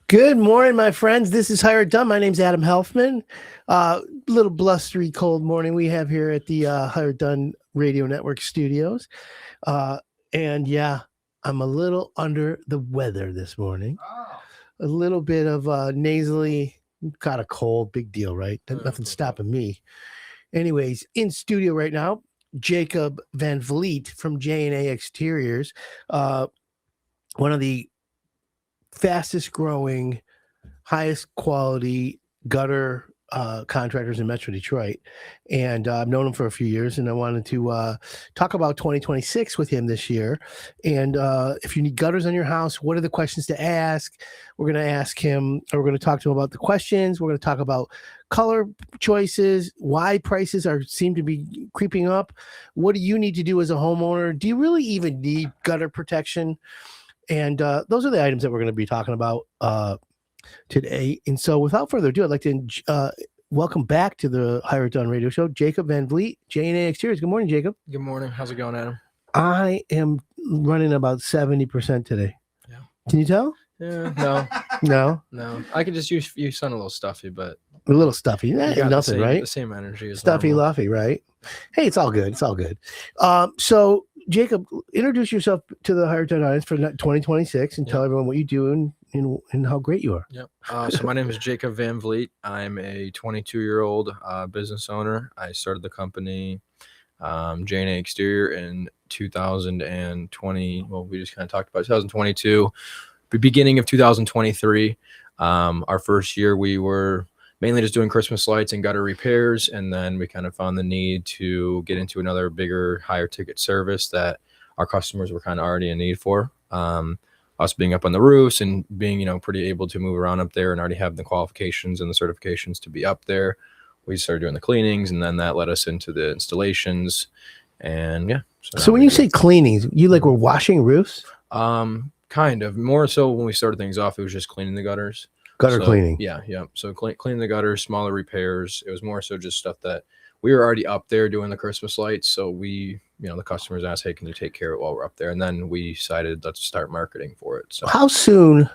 Good morning, my friends. This is Hired Done. My name's Adam Helfman. Little blustery, cold morning we have here at the Hired Done Radio Network studios. Uh, and yeah, I'm a little under the weather this morning. A little bit of nasally, got a cold, big deal, right? Nothing's stopping me. Anyways, in studio right now, Jacob Vanvliet from J&A Exteriors, one of the fastest growing, highest quality gutter contractors in Metro Detroit. And I've known him for a few years, and I wanted to talk about 2026 with him this year. And if you need gutters on your house, what are the questions to ask? We're going to ask him, or we're going to talk to him about the questions. We're going to talk about color choices, why prices seem to be creeping up. What do you need to do as a homeowner? Do you really even need gutter protection? And those are the items that we're going to be talking about today. And so without further ado, I'd like to welcome back to the Hired Done Radio Show, Jacob Vanvliet, J&A Exteriors. Good morning, Jacob. Good morning. How's it going, Adam? I am running about 70% today. Yeah. Can you tell? Yeah, No? I could just use you sound a little stuffy, but A little stuffy. Nothing, right? The same energy as Stuffy, normal. luffy, right? Hey, it's all good. It's all good. So, Jacob, introduce yourself to the Hired Done audience for 2026 and tell everyone what you do and how great you are. Yep. So my name is Jacob Vanvliet. I'm a 22-year-old business owner. I started the company J&A Exterior in 2020. Well, we just kind of talked about 2022. The beginning of 2023. Our first year, we were mainly just doing Christmas lights and gutter repairs. And then we kind of found the need to get into another bigger, higher ticket service that our customers were kind of already in need for. Us being up on the roofs and being, pretty able to move around up there and already have the qualifications and the certifications to be up there. We started doing the cleanings, and then that led us into the installations. And yeah. So when you say cleanings, you were washing roofs? Kind of. More so when we started things off, it was just cleaning the gutters. Gutter cleaning. Yeah. So cleaning the gutters, smaller repairs. It was more so just stuff that we were already up there doing the Christmas lights. So we, the customers asked, hey, can you take care of it while we're up there? And then we decided, let's start marketing for it. So how soon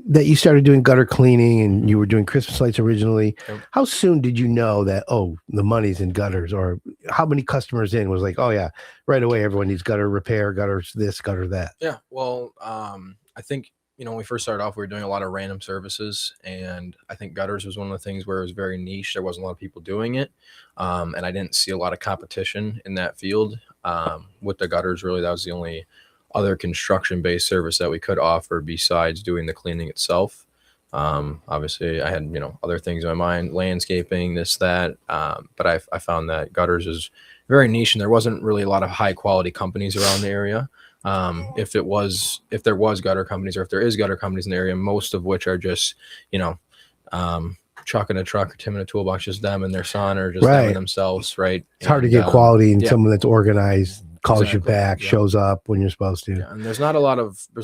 that you started doing gutter cleaning and you were doing Christmas lights originally, how soon did you know that, the money's in gutters? Or how many customers in was like, oh yeah, right away, everyone needs gutter repair, gutters this, gutter that? Yeah. Well, I think, when we first started off, we were doing a lot of random services, and I think gutters was one of the things where it was very niche. There wasn't a lot of people doing it. And I didn't see a lot of competition in that field. With the gutters, really, that was the only other construction-based service that we could offer besides doing the cleaning itself. Obviously I had, other things in my mind, landscaping, this, that. But I found that gutters is very niche, and there wasn't really a lot of high quality companies around the area. If there was gutter companies, or if there is gutter companies in the area, most of which are just, Chuck in a truck or Tim in a toolbox, just them and their son, or just them and themselves. Right. It's hard to get quality in someone that's organized, calls you back, shows up when you're supposed to. Yeah, and there's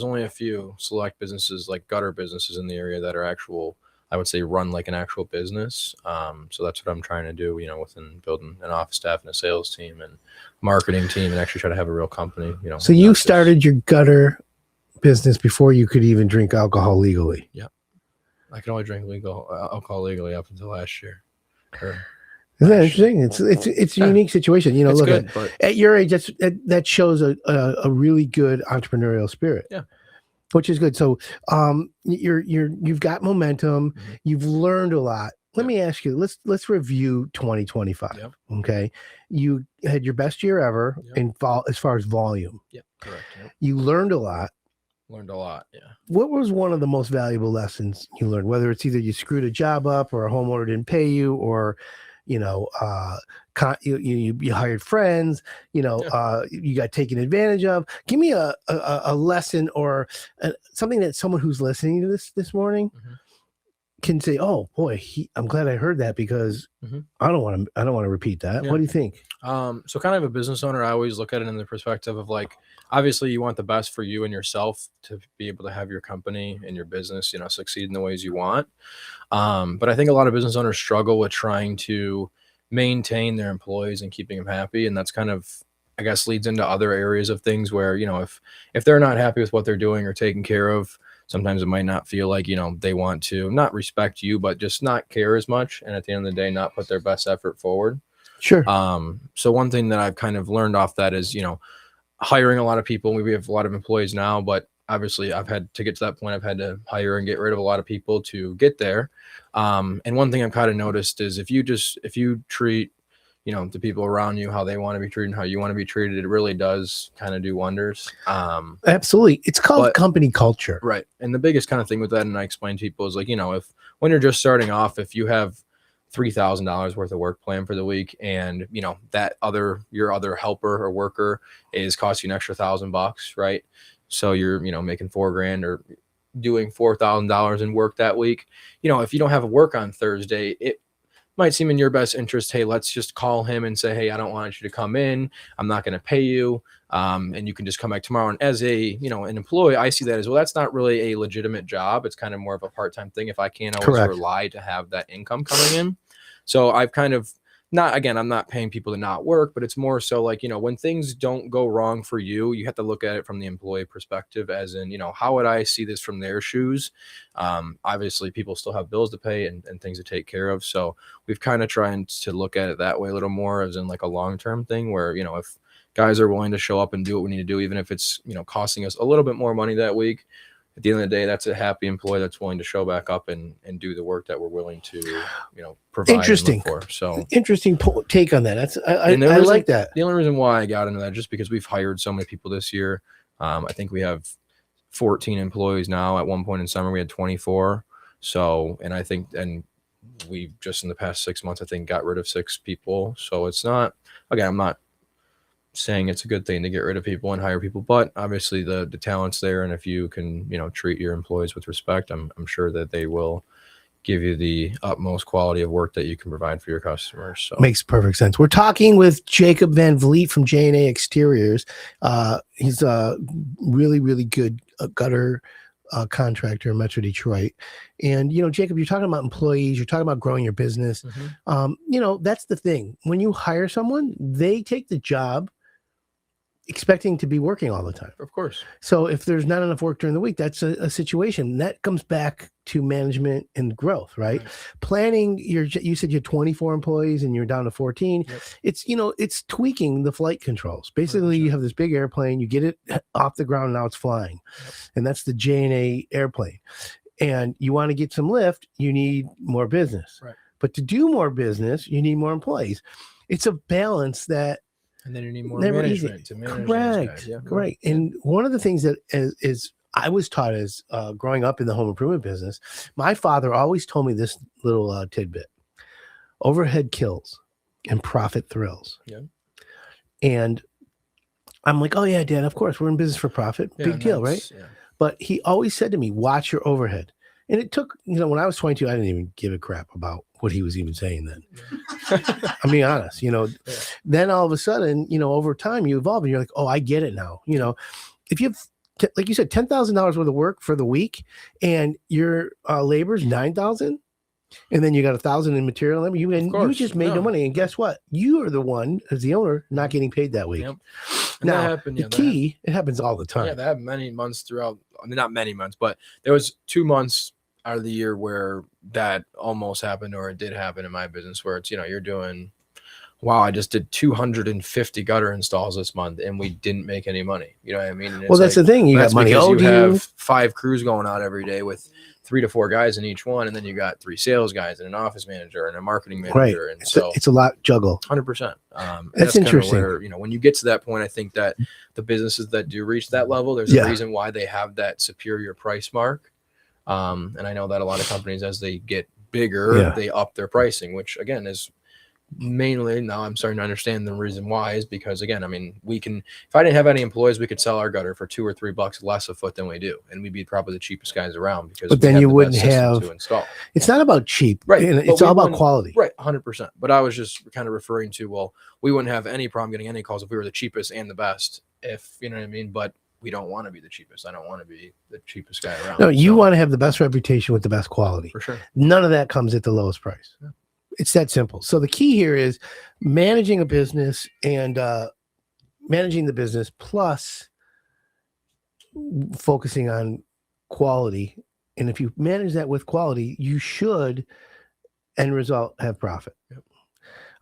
only a few select businesses, like gutter businesses in the area, that are actual, I would say, run like an actual business. So that's what I'm trying to do, within building an office staff and a sales team and marketing team, and actually try to have a real company, So you started your gutter business before you could even drink alcohol legally. Yeah. I could only drink alcohol legally up until last year. Isn't that interesting? It's a unique situation. It's look good, at your age, that shows a really good entrepreneurial spirit. Yeah. Which is good. So you've got momentum, you've learned a lot. Let me ask you, let's review 2025. Yep. Okay. You had your best year ever as far as volume. Yeah, correct. Yep. You learned a lot. Yeah. What was one of the most valuable lessons you learned? Whether it's either you screwed a job up, or a homeowner didn't pay you, or you hired friends, you got taken advantage of. Give me a lesson, or something that someone who's listening to this morning can say, oh boy, I'm glad I heard that, because I don't want to repeat that. Yeah. What do you think? So kind of a business owner, I always look at it in the perspective of, like, obviously you want the best for you and yourself to be able to have your company and your business, succeed in the ways you want. But I think a lot of business owners struggle with trying to maintain their employees and keeping them happy. And that's kind of, I guess, leads into other areas of things where, if they're not happy with what they're doing or taking care of, Sometimes it might not feel like, they want to not respect you, but just not care as much. And at the end of the day, not put their best effort forward. Sure. So one thing that I've kind of learned off that is, hiring a lot of people. We have a lot of employees now, but obviously I've had to get to that point. I've had to hire and get rid of a lot of people to get there. And one thing I've kind of noticed is if you treat, the people around you how they want to be treated and how you want to be treated, it really does kind of do wonders. Absolutely. It's called company culture. Right. And the biggest kind of thing with that, and I explain to people, is like, if when you're just starting off, if you have $3,000 worth of work plan for the week, and your other helper or worker is costing you an extra $1,000, right? So you're making $4,000 or doing $4,000 in work that week. If you don't have work on Thursday, it might seem in your best interest, hey, let's just call him and say, hey, I don't want you to come in, I'm not going to pay you, and you can just come back tomorrow. And as an employee, I see that as well. That's not really a legitimate job. It's kind of more of a part-time thing if I can't always rely to have that income coming in. So I've kind of I'm not paying people to not work, but it's more so like, when things don't go wrong for you, you have to look at it from the employee perspective, as in, how would I see this from their shoes? Obviously people still have bills to pay and things to take care of. So we've kind of trying to look at it that way a little more, as in like a long-term thing where, if guys are willing to show up and do what we need to do, even if it's, costing us a little bit more money that week, at the end of the day, that's a happy employee that's willing to show back up and do the work that we're willing to, provide. Interesting. So interesting take on that. I like that. The only reason why I got into that, just because we've hired so many people this year. I think we have 14 employees now. At one point in summer, we had 24. So, and we just in the past 6 months, I think got rid of 6 people. So it's not, again, I'm not saying it's a good thing to get rid of people and hire people, but obviously the talent's there, and if you can treat your employees with respect, I'm sure that they will give you the utmost quality of work that you can provide for your customers. So makes perfect sense. We're talking with Jacob Vanvliet from J&A Exteriors. He's a really, really good gutter contractor in Metro Detroit. And Jacob, you're talking about employees, you're talking about growing your business. That's the thing. When you hire someone, they take the job expecting to be working all the time. Of course. So if there's not enough work during the week, that's a situation that comes back to management and growth, right? Planning you said you had 24 employees and you're down to 14. Yep. It's tweaking the flight controls. Basically, 100%. You have this big airplane, you get it off the ground, now it's flying. And that's the J&A airplane. And you want to get some lift, you need more business. Right. But to do more business, you need more employees. It's a balance that. And then you need more management to manage those guys. Yeah. Correct. And one of the things that is I was taught as growing up in the home improvement business, my father always told me this little tidbit: overhead kills and profit thrills. Yeah. And I'm like, oh yeah, Dad, of course we're in business for profit. Big deal, right? Yeah. But he always said to me, watch your overhead. And it took, when I was 22, I didn't even give a crap about what he was even saying then. Yeah. I'm being honest, Then all of a sudden, over time you evolve and you're like, oh, I get it now. If you have, like you said, $10,000 worth of work for the week and your labor's $9,000, and then you got $1,000 in material labor, you just made no money. And guess what? You are the one, as the owner, not getting paid that week. Yep. Now, it happens all the time. Yeah, that happened many months throughout. I mean, not many months, but there was 2 months out of the year where that almost happened, or it did happen in my business, where it's, you're doing, wow, I just did 250 gutter installs this month and we didn't make any money. You know what I mean? And well, that's the thing. You got money owed. You have 5 crews going out every day with 3 to 4 guys in each one. And then you got 3 sales guys and an office manager and a marketing manager. Right. And it's a lot juggle. 100%. That's interesting. Where, when you get to that point, I think that the businesses that do reach that level, there's a reason why they have that superior price mark. And I know that a lot of companies, as they get bigger, they up their pricing, which again is mainly, now I'm starting to understand the reason why, is because, again, I mean, we can, if I didn't have any employees, we could sell our gutter for $2 or $3 less a foot than we do, and we'd be probably the cheapest guys around, because but then you wouldn't have to install. It's not about cheap, right? It's all about quality, right? 100%. But I was just kind of referring to, well, we wouldn't have any problem getting any calls if we were the cheapest and the best, if you know what I mean. But we don't want to be the cheapest. I don't want to be the cheapest guy around. No, you want to have the best reputation with the best quality. For sure. None of that comes at the lowest price. Yeah. It's that simple. So the key here is managing a business and managing the business, plus focusing on quality. And if you manage that with quality, you should end result have profit. Yep.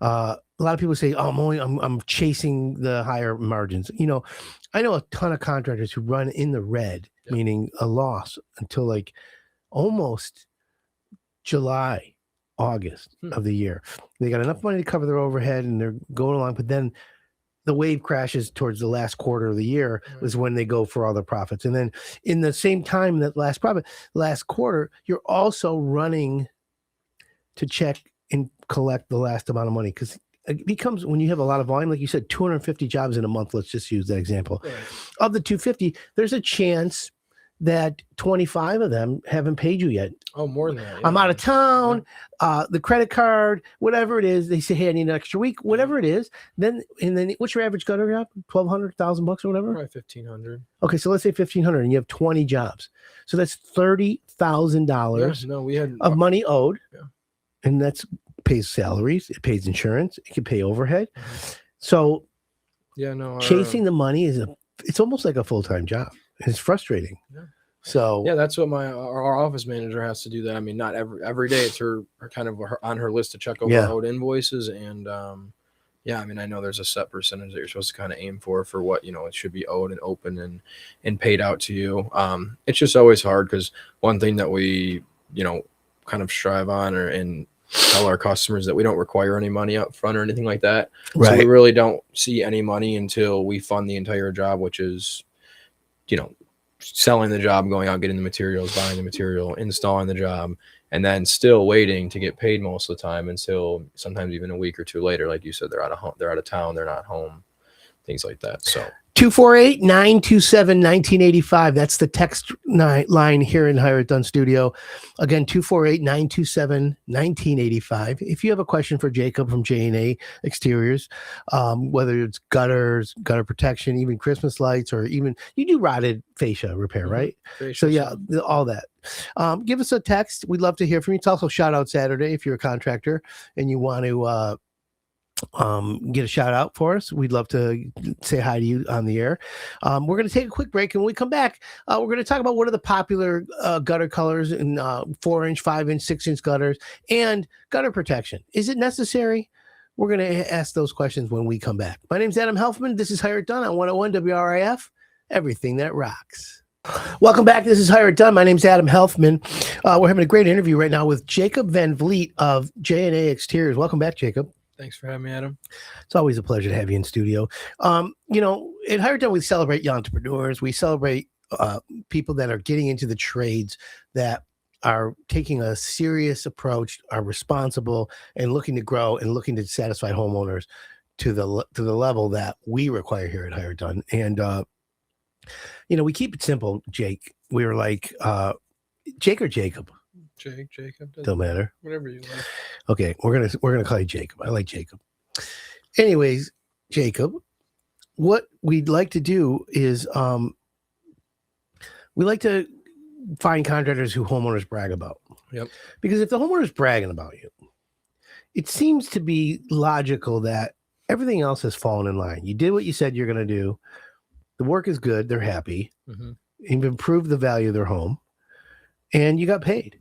A lot of people say, "Oh, I'm chasing the higher margins." I know a ton of contractors who run in the red, Yep. meaning a loss until like almost July, August of the year. They got enough money to cover their overhead and they're going along, but then the wave crashes towards the last quarter of the year is when they go for all their profits. And then in the same time, that last quarter, you're also running to check and collect the last amount of money, because it becomes, when you have a lot of volume, like you said, 250 jobs in a month, let's just use that example. Right. Of the 250, there's a chance that 25 of them haven't paid you yet. Oh, more than that. Yeah. I'm out of town, the credit card, whatever it is, they say, hey, I need an extra week, whatever it is. Then what's your average gutter job? $1,200, $1,000 or whatever? Probably $1,500. Okay, so let's say $1,500 and you have 20 jobs. So that's $30,000 of money owed. Yeah. And that's pays salaries, it pays insurance, it can pay overhead. So chasing the money it's almost like a full-time job. It's frustrating. Yeah. So that's what our office manager has to do. That, I mean, not every day. It's her kind of on her list to check over owed invoices, and I mean, I know there's a set percentage that you're supposed to kind of aim for what it should be owed and open and paid out to you. It's just always hard, because one thing that we kind of strive on and tell our customers that we don't require any money up front or anything like that. Right. So we really don't see any money until we fund the entire job, which is selling the job, going out, getting the materials, buying the material, installing the job, and then still waiting to get paid most of the time until sometimes even a week or two later. Like you said, they're out of town, they're not home, things like that. So 248-927-1985. That's the text line here in Hire It Done Studio. Again, 248-927-1985. If you have a question for Jacob from J&A Exteriors, whether it's gutters, gutter protection, even Christmas lights, or even you do rotted fascia repair, right? So all that. Give us a text. We'd love to hear from you. It's also Shout Out Saturday if you're a contractor and you want to get a shout out for us. We'd love to say hi to you on the air. We're going to take a quick break, and when we come back, we're going to talk about what are the popular gutter colors in 4-inch, 5-inch, 6-inch gutters, and gutter protection. Is it necessary? We're going to ask those questions when we come back. My name's Adam Helfman. This is Hire It Done on 101 WRIF, everything that rocks. Welcome back. This is Hire It Done. My name's Adam Helfman. We're having a great interview right now with Jacob Vanvliet of J&A Exteriors. Welcome back, Jacob. Thanks for having me, Adam. It's always a pleasure to have you in studio. At Hire It Done, we celebrate young entrepreneurs. We celebrate people that are getting into the trades, that are taking a serious approach, are responsible, and looking to grow and looking to satisfy homeowners to the level that we require here at Hire It Done. And we keep it simple, Jake. We were like, Jake or Jacob? Jacob. Don't matter. Whatever you like. Okay, we're gonna call you Jacob. I like Jacob. Anyways, Jacob, what we'd like to do is we like to find contractors who homeowners brag about. Yep. Because if the homeowner's bragging about you, it seems to be logical that everything else has fallen in line. You did what you said you're gonna do. The work is good. They're happy. Mm-hmm. You've improved the value of their home, and you got paid.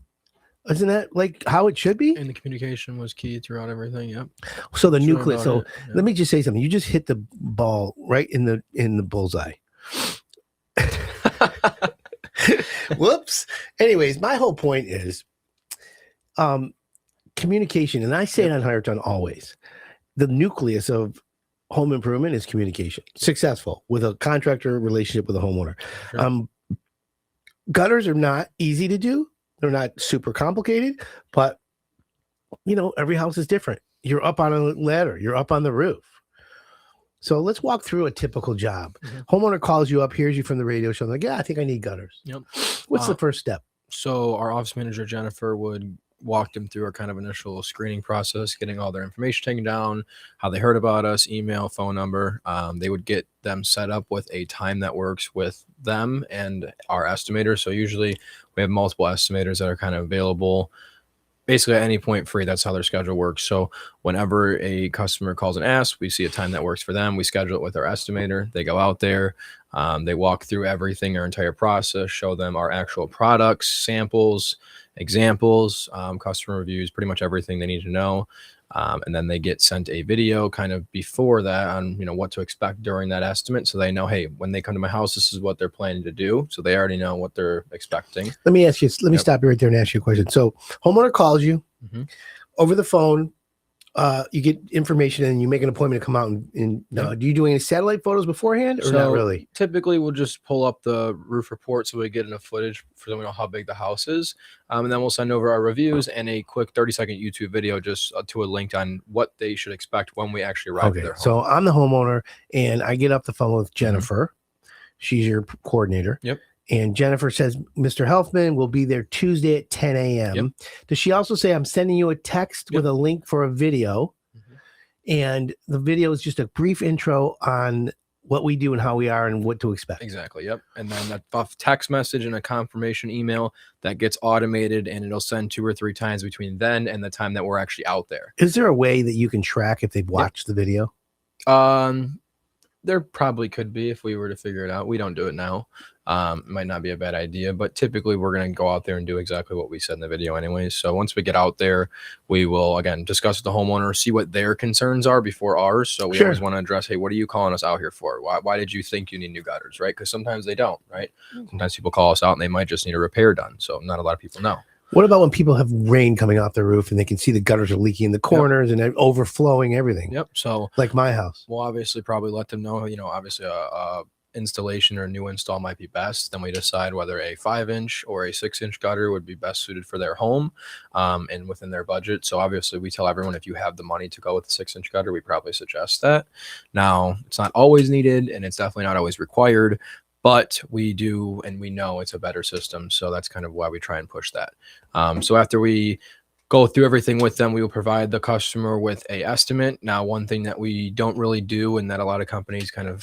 Isn't that like how it should be? And the communication was key throughout everything. Yep. So the nucleus. So let me just say something. You just hit the ball right in the bullseye. Whoops. Anyways, my whole point is communication. And I say it on Hire It Done always. The nucleus of home improvement is communication. Successful with a contractor relationship with a homeowner. Sure. Gutters are not easy to do. They're not super complicated, but every house is different. You're up on a ladder. You're up on the roof. So let's walk through a typical job. Mm-hmm. Homeowner calls you up, hears you from the radio show. Like, yeah, I think I need gutters. Yep. What's the first step? So our office manager, Jennifer, would walk them through our kind of initial screening process, getting all their information taken down, how they heard about us, email, phone number. They would get them set up with a time that works with them and our estimator. So usually we have multiple estimators that are kind of available basically at any point free. That's how their schedule works. So whenever a customer calls and asks, we see a time that works for them. We schedule it with our estimator. They go out there. They walk through everything, our entire process, show them our actual products, samples, examples, customer reviews, pretty much everything they need to know. And then they get sent a video kind of before that on, what to expect during that estimate. So they know, hey, when they come to my house, this is what they're planning to do. So they already know what they're expecting. Let me ask you, let me stop you right there and ask you a question. So homeowner calls you over the phone. You get information and you make an appointment to come out and do you do any satellite photos beforehand or not really? Typically we'll just pull up the roof report so we get enough footage for them to know how big the house is. And then we'll send over our reviews and a quick 30-second YouTube video just to a link on what they should expect when we actually arrive at their home. So I'm the homeowner and I get off the phone with Jennifer. She's your coordinator. Yep. And Jennifer says, Mr. Helfman will be there Tuesday at 10 a.m. Yep. Does she also say, I'm sending you a text with a link for a video? And the video is just a brief intro on what we do and how we are and what to expect. Exactly. Yep. And then a text message and a confirmation email that gets automated and it'll send 2 or 3 times between then and the time that we're actually out there. Is there a way that you can track if they've watched the video? There probably could be if we were to figure it out. We don't do it now. It might not be a bad idea, but typically we're going to go out there and do exactly what we said in the video anyways. So once we get out there, we will, again, discuss with the homeowner, see what their concerns are before ours. So we always want to address, hey, what are you calling us out here for? Why did you think you need new gutters, right? Because sometimes they don't, right? Sometimes people call us out and they might just need a repair done. So not a lot of people know. What about when people have rain coming off their roof and they can see the gutters are leaking in the corners and overflowing everything? Yep. So like my house. We'll obviously probably let them know, obviously a installation or a new install might be best. Then we decide whether a 5-inch or a 6-inch gutter would be best suited for their home and within their budget. So obviously we tell everyone, if you have the money to go with a 6-inch gutter, we probably suggest that. Now, it's not always needed and it's definitely not always required, but we do, and we know it's a better system. So that's kind of why we try and push that. So after we go through everything with them, we will provide the customer with a estimate. Now, one thing that we don't really do and that a lot of companies kind of,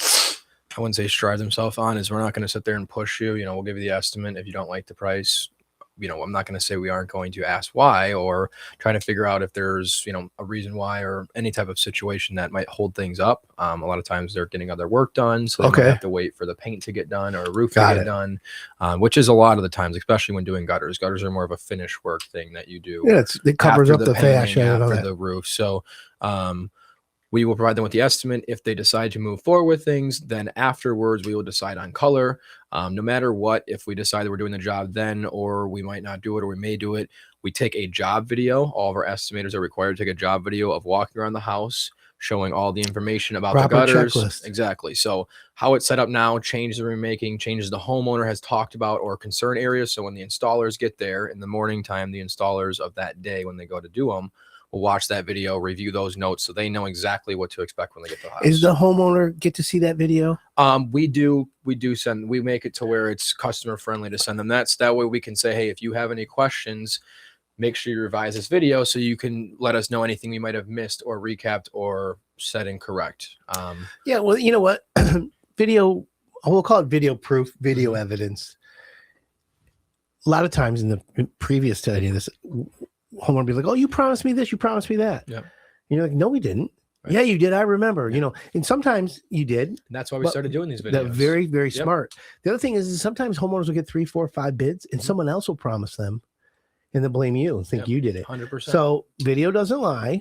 I wouldn't say strive themselves on, is we're not going to sit there and push you. We'll give you the estimate. If you don't like the price, I'm not going to say we aren't going to ask why or trying to figure out if there's, a reason why or any type of situation that might hold things up. A lot of times they're getting other work done. So they might have to wait for the paint to get done or a roof to get done, which is a lot of the times, especially when doing gutters. Gutters are more of a finish work thing that you do. Yeah, it covers up the fascia after the roof. So, we will provide them with the estimate. If they decide to move forward with things, then afterwards we will decide on color. No matter what, if we decide that we're doing the job then, or we might not do it, or we may do it, we take a job video. All of our estimators are required to take a job video of walking around the house, showing all the information about the gutters. Checklist. Exactly. So how it's set up now, changes that we're making, changes the homeowner has talked about or concern areas. So when the installers get there in the morning time, the installers of that day, when they go to do them, will watch that video, review those notes so they know exactly what to expect when they get to the house. Is the homeowner get to see that video? We make it to where it's customer friendly to send them that way we can say, hey, if you have any questions, make sure you revise this video so you can let us know anything we might have missed or recapped or said incorrect. Yeah, well, you know what? Video, we'll call it video proof, video evidence. A lot of times in the previous study, this homeowner be like, oh, you promised me this, you promised me that. Yeah. You're like, no, we didn't. Right. Yeah, you did. I remember, and sometimes you did. And that's why we started doing these videos. They're very, very smart. The other thing is sometimes homeowners will get 3, 4, 5 bids and someone else will promise them and they'll blame you and think you did it. 100%. So video doesn't lie.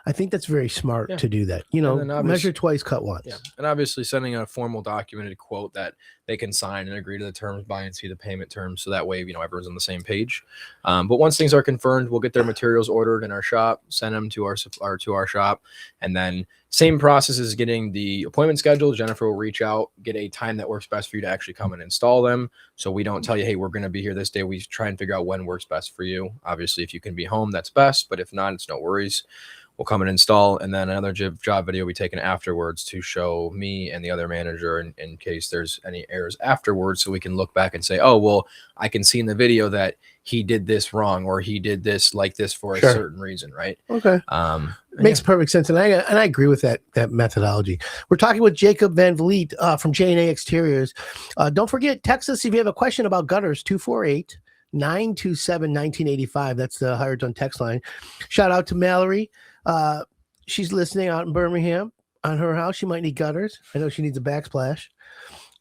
I think that's very smart to do that. Measure twice, cut once. Yeah. And obviously sending a formal documented quote that they can sign and agree to the terms, buy and see the payment terms. So that way, everyone's on the same page. But once things are confirmed, we'll get their materials ordered in our shop, send them to our shop. And then same process as getting the appointment scheduled. Jennifer will reach out, get a time that works best for you to actually come and install them. So we don't tell you, hey, we're going to be here this day. We try and figure out when works best for you. Obviously, if you can be home, that's best. But if not, it's no worries. We'll come and install, and then another job video will be taken afterwards to show me and the other manager in case there's any errors afterwards, so we can look back and say, oh, well, I can see in the video that he did this wrong or he did this like this for a certain reason, right? Okay. Makes perfect sense, and I agree with that methodology. We're talking with Jacob Vanvliet from J&A Exteriors. Don't forget, text us if you have a question about gutters, 248 927-1985. That's the Hired Done text line. Shout out to Mallory. She's listening out in Birmingham on her house. She might need gutters. I know she needs a backsplash.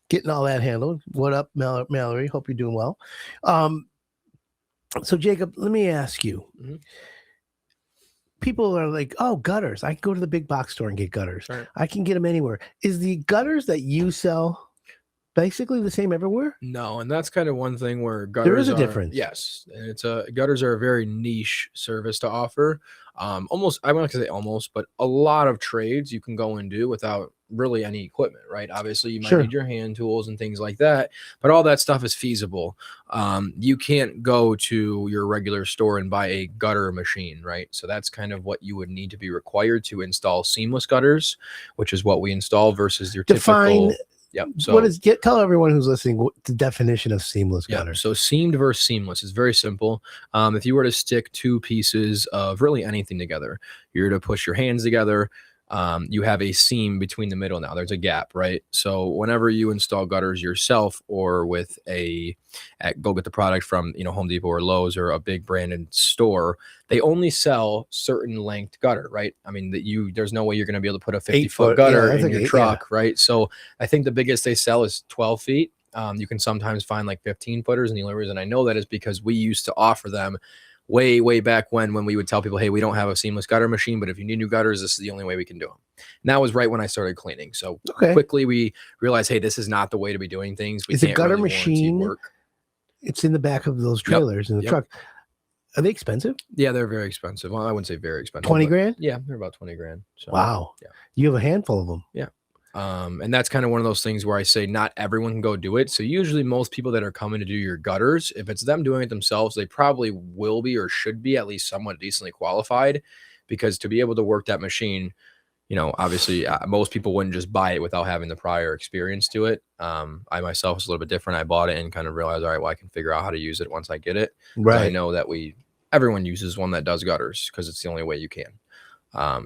Getting all that handled. What up, Mallory? Hope you're doing well. So, Jacob, let me ask you. Mm-hmm. People are like, oh, gutters. I can go to the big box store and get gutters. Right. I can get them anywhere. Is the gutters that you sell basically the same everywhere? No, and that's kind of one thing where gutters There is a are, difference. Yes, and gutters are a very niche service to offer. Almost, I'm not gonna say almost, but a lot of trades you can go and do without really any equipment, right? Obviously, you might Sure. need your hand tools and things like that, but all that stuff is feasible. You can't go to your regular store and buy a gutter machine, right? So that's kind of what you would need to be required to install seamless gutters, which is what we install versus your Define. typical. Yep. So Tell everyone who's listening what the definition of seamless gutter. So seamed versus seamless is very simple. If you were to stick two pieces of really anything together, you're to push your hands together. You have a seam between the middle now. There's a gap, right? So whenever you install gutters yourself or with go get the product from Home Depot or Lowe's or a big branded store, they only sell certain length gutter, right? I mean there's no way you're going to be able to put a 50-foot gutter in your truck, right? So I think the biggest they sell is 12 feet. You can sometimes find like 15 footers, and the only reason I know that is because we used to offer them way back when we would tell people, hey, we don't have a seamless gutter machine, but if you need new gutters, this is the only way we can do them. And that was right when I started cleaning. So quickly we realized, hey, this is not the way to be doing things. It's a gutter machine. It's in the back of those trailers in the truck. Are they expensive? Yeah, they're very expensive. Well, I wouldn't say very expensive. 20 grand? Yeah, they're about 20 grand. So, wow. Yeah. You have a handful of them. Yeah. And that's kind of one of those things where I say not everyone can go do it. So usually most people that are coming to do your gutters, if it's them doing it themselves, they probably will be or should be at least somewhat decently qualified, because to be able to work that machine, obviously most people wouldn't just buy it without having the prior experience to it. I myself was a little bit different. I bought it and kind of realized, all right, well, I can figure out how to use it once I get it. Right. I know that everyone uses one that does gutters because it's the only way you can.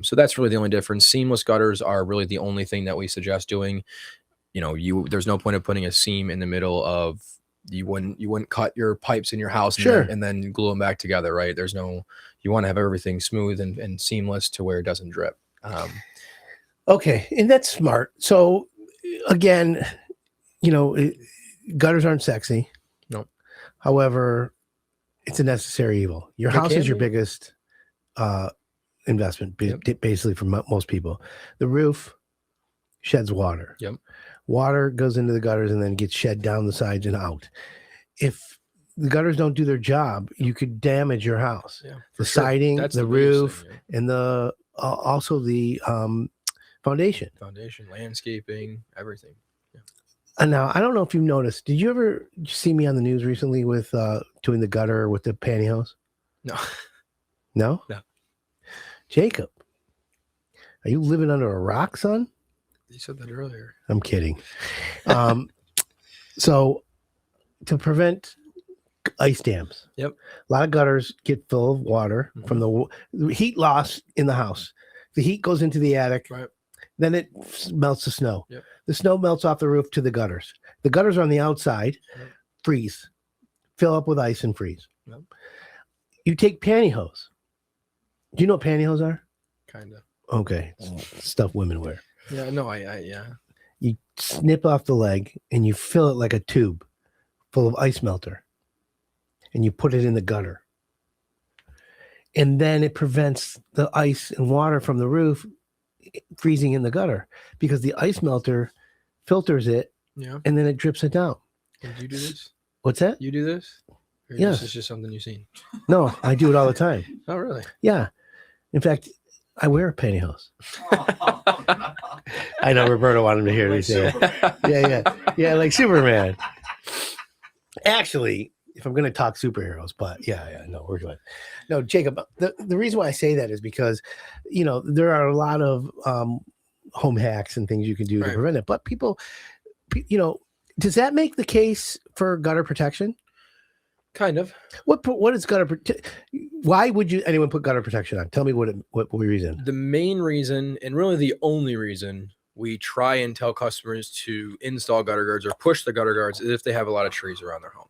So that's really the only difference. Seamless gutters are really the only thing that we suggest doing. There's no point of putting a seam in the middle of, you wouldn't cut your pipes in your house and then glue them back together, right? You want to have everything smooth and seamless to where it doesn't drip. Okay. And that's smart. So again, gutters aren't sexy. No. However, it's a necessary evil. Your house is your biggest, investment, basically, for most people. The roof sheds water. Yep. Water goes into the gutters and then gets shed down the sides and out. If the gutters don't do their job, you could damage your house. Yeah, the siding, the roof, and also the foundation, landscaping, everything. Yeah. And now I don't know if you've noticed. Did you ever see me on the news recently with doing the gutter with the pantyhose? No. No. No. Jacob, are you living under a rock, son? You said that earlier. I'm kidding. So to prevent ice dams, a lot of gutters get full of water from the heat loss in the house. The heat goes into the attic, then it melts the snow. The snow melts off the roof to the gutters. The gutters are on the outside, freeze, fill up with ice and freeze. You take pantyhose. Do you know what pantyhose are? Kind of. Okay. Stuff women wear. Yeah, no, yeah. You snip off the leg and you fill it like a tube full of ice melter. And you put it in the gutter. And then it prevents the ice and water from the roof freezing in the gutter, because the ice melter filters it and then it drips it down. Did you do this? What's that? You do this? Or yes. This is just something you've seen? No, I do it all the time. Oh, really? Yeah. In fact, I wear a pantyhose. I know Roberto wanted to hear me say it. Yeah, like Superman. Actually, if I'm going to talk superheroes, but no, we're good. No, Jacob, the reason why I say that is because, there are a lot of home hacks and things you can do to prevent it. But people, does that make the case for gutter protection? Kind of. What is gutter protection? Why would anyone put gutter protection on? Tell me what reason. The main reason, and really the only reason, we try and tell customers to install gutter guards or push the gutter guards is if they have a lot of trees around their home.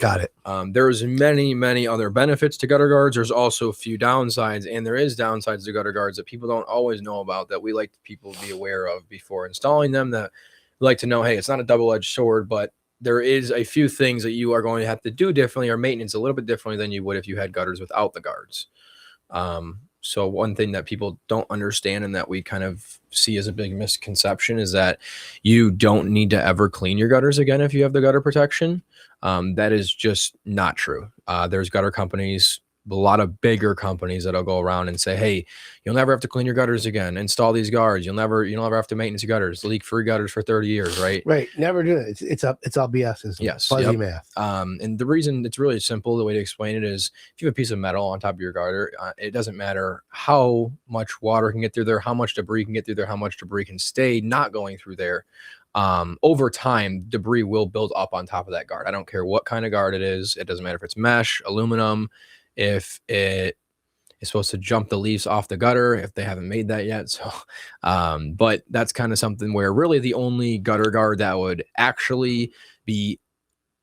Got it. There's many other benefits to gutter guards. There's also a few downsides, and there is downsides to gutter guards that people don't always know about, that we like people to be aware of before installing them, that we like to know, hey, it's not a double-edged sword, but there is a few things that you are going to have to do differently, or maintenance a little bit differently than you would if you had gutters without the guards. So one thing that people don't understand and that we kind of see as a big misconception is that you don't need to ever clean your gutters again if you have the gutter protection. That is just not true. There's gutter companies, a lot of bigger companies that'll go around and say, hey, you'll never have to clean your gutters again. Install these guards. You'll never have to maintenance your gutters. Leak-free gutters for 30 years, right? Right. Never do it. It's all BS. It's Yes. fuzzy math. And the reason it's really simple, the way to explain it is, if you have a piece of metal on top of your gutter, it doesn't matter how much water can get through there, how much debris can get through there, how much debris can stay not going through there. Over time, debris will build up on top of that guard. I don't care what kind of guard it is. It doesn't matter if it's mesh, aluminum, if it is supposed to jump the leaves off the gutter, if they haven't made that yet. So, but that's kind of something where really the only gutter guard that would actually be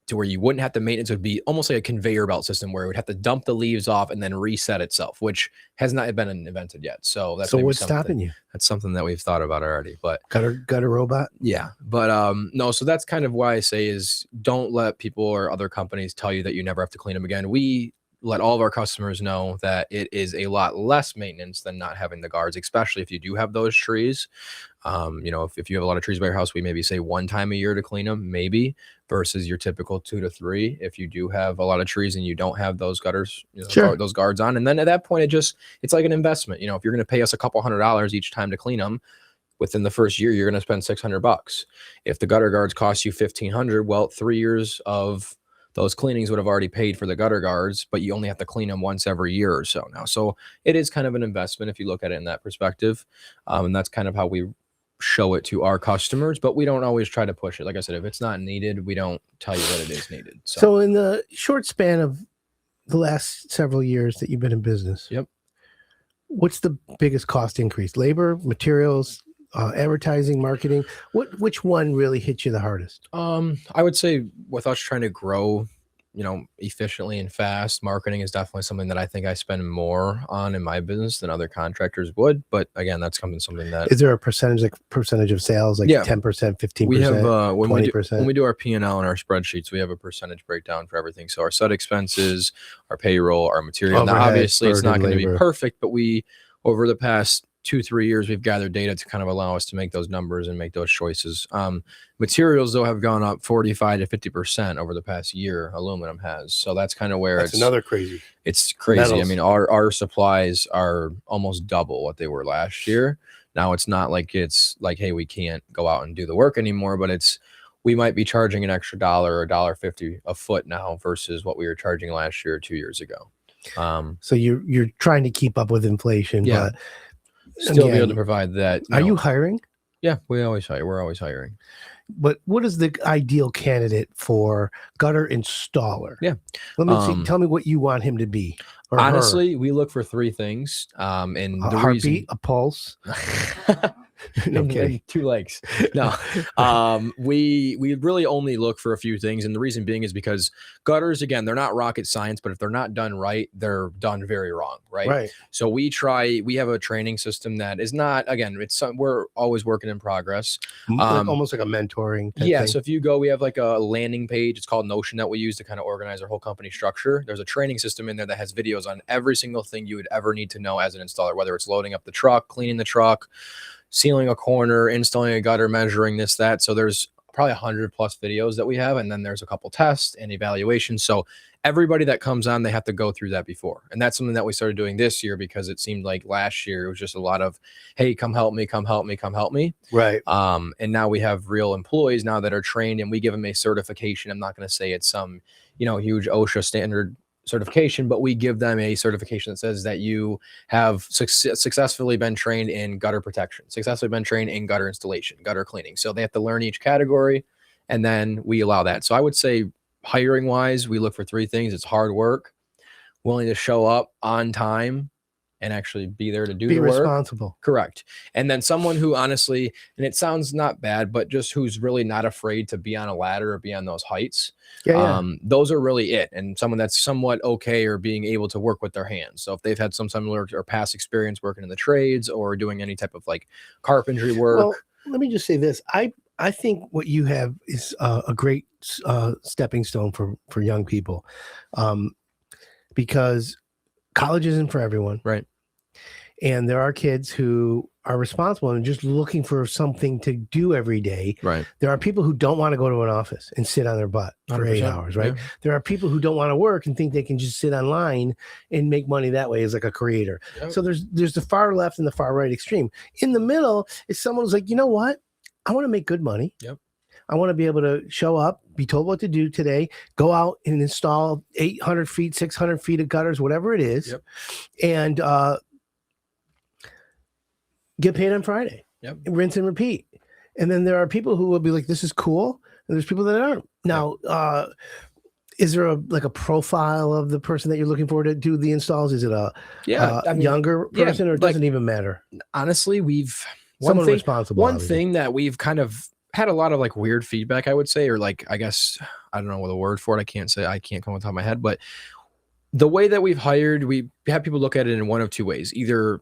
to where you wouldn't have to maintenance would be almost like a conveyor belt system, where it would have to dump the leaves off and then reset itself, which has not been invented yet. So that's what's stopping you? That's something that we've thought about already, but gutter robot. Yeah. But, no, so that's kind of why I say is don't let people or other companies tell you that you never have to clean them again. We let all of our customers know that it is a lot less maintenance than not having the guards, especially if you do have those trees. If you have a lot of trees by your house, we maybe say 1 time a year to clean them, maybe, versus your typical 2 to 3 if you do have a lot of trees and you don't have those gutters, Sure. those guards on. And then at that point, it's like an investment. If you're going to pay us a couple $100 each time to clean them, within the first year, you're going to spend $600. If the gutter guards cost you $1,500, well, 3 years of those cleanings would have already paid for the gutter guards, but you only have to clean them once every year or so now. So it is kind of an investment if you look at it in that perspective. And that's kind of how we show it to our customers, but we don't always try to push it. Like I said, if it's not needed, we don't tell you that it is needed. So in the short span of the last several years that you've been in business, yep, what's the biggest cost increase? Labor, materials, advertising, marketing? Which one really hit you the hardest? I would say with us trying to grow, efficiently and fast, marketing is definitely something that I think I spend more on in my business than other contractors would. But again, that's something that is there a percentage of sales, like 10%, 15%? We have 20%. When we do our P&L and our spreadsheets, we have a percentage breakdown for everything. So our set expenses, our payroll, our material. Now, obviously, it's not going to be perfect, but we over the past 2-3 years, we've gathered data to kind of allow us to make those numbers and make those choices. Materials, though, have gone up 45 to 50% over the past year. Aluminum has. So that's kind of where it's another crazy. It's crazy. Metals. I mean, our supplies are almost double what they were last year. Now, it's not like it's like, hey, we can't go out and do the work anymore, but we might be charging an extra $1 or $1.50 a foot now versus what we were charging last year or 2 years ago. So you're trying to keep up with inflation, yeah. but still be able to provide that. Are you hiring? Yeah, we always hire. We're always hiring. But what is the ideal candidate for gutter installer? Yeah. Let me see. Tell me what you want him to be. Or honestly, we look for 3 things. And a the heartbeat, a pulse. and 2 legs. No, we really only look for a few things, and the reason being is because gutters, again, they're not rocket science, but if they're not done right, they're done very wrong, right? So we have a training system that is not, again, we're always working in progress, almost like a mentoring type thing. So if you go, we have like a landing page. It's called Notion that we use to kind of organize our whole company structure. There's a training system in there that has videos on every single thing you would ever need to know as an installer, whether it's loading up the truck, cleaning the truck, sealing a corner, installing a gutter, measuring this, that. So there's probably 100+ videos that we have. And then there's a couple tests and evaluations. So everybody that comes on, they have to go through that before. And that's something that we started doing this year because it seemed like last year it was just a lot of, hey, come help me, come help me, come help me. Right. And now we have real employees now that are trained, and we give them a certification. I'm not going to say it's some, huge OSHA standard certification, but we give them a certification that says that you have successfully been trained in gutter protection, successfully been trained in gutter installation, gutter cleaning. So they have to learn each category, and then we allow that. So I would say hiring wise, we look for 3 things. It's hard work, willing to show up on time, and actually be there to do Be the work. responsible. Correct. And then someone who honestly, and it sounds not bad, but just who's really not afraid to be on a ladder or be on those heights. Yeah. Those are really it. And someone that's somewhat okay or being able to work with their hands. So if they've had some similar or past experience working in the trades or doing any type of like carpentry work. Well, let me just say this. I think what you have is a great stepping stone for young people, because college isn't for everyone. Right. And there are kids who are responsible and just looking for something to do every day. Right. There are people who don't want to go to an office and sit on their butt for 8 hours, right? Yeah. There are people who don't want to work and think they can just sit online and make money that way as like a creator. Yep. So there's the far left and the far right extreme. In the middle is someone who's like, you know what? I want to make good money. Yep. I want to be able to show up, be told what to do today, go out and install 800 feet, 600 feet of gutters, whatever it is. Yep. And get paid on Friday. Yep. Rinse and repeat. And then there are people who will be like, this is cool. And there's people that aren't. Now, is there a profile of the person that you're looking for to do the installs? Is it a younger person or it doesn't even matter? Honestly, someone responsible. One thing that we've kind of had a lot of like weird feedback, I would say, or like, I guess, I don't know what the word for it. I can't come on top of my head, but the way that we've hired, we have people look at it in one of two ways. Either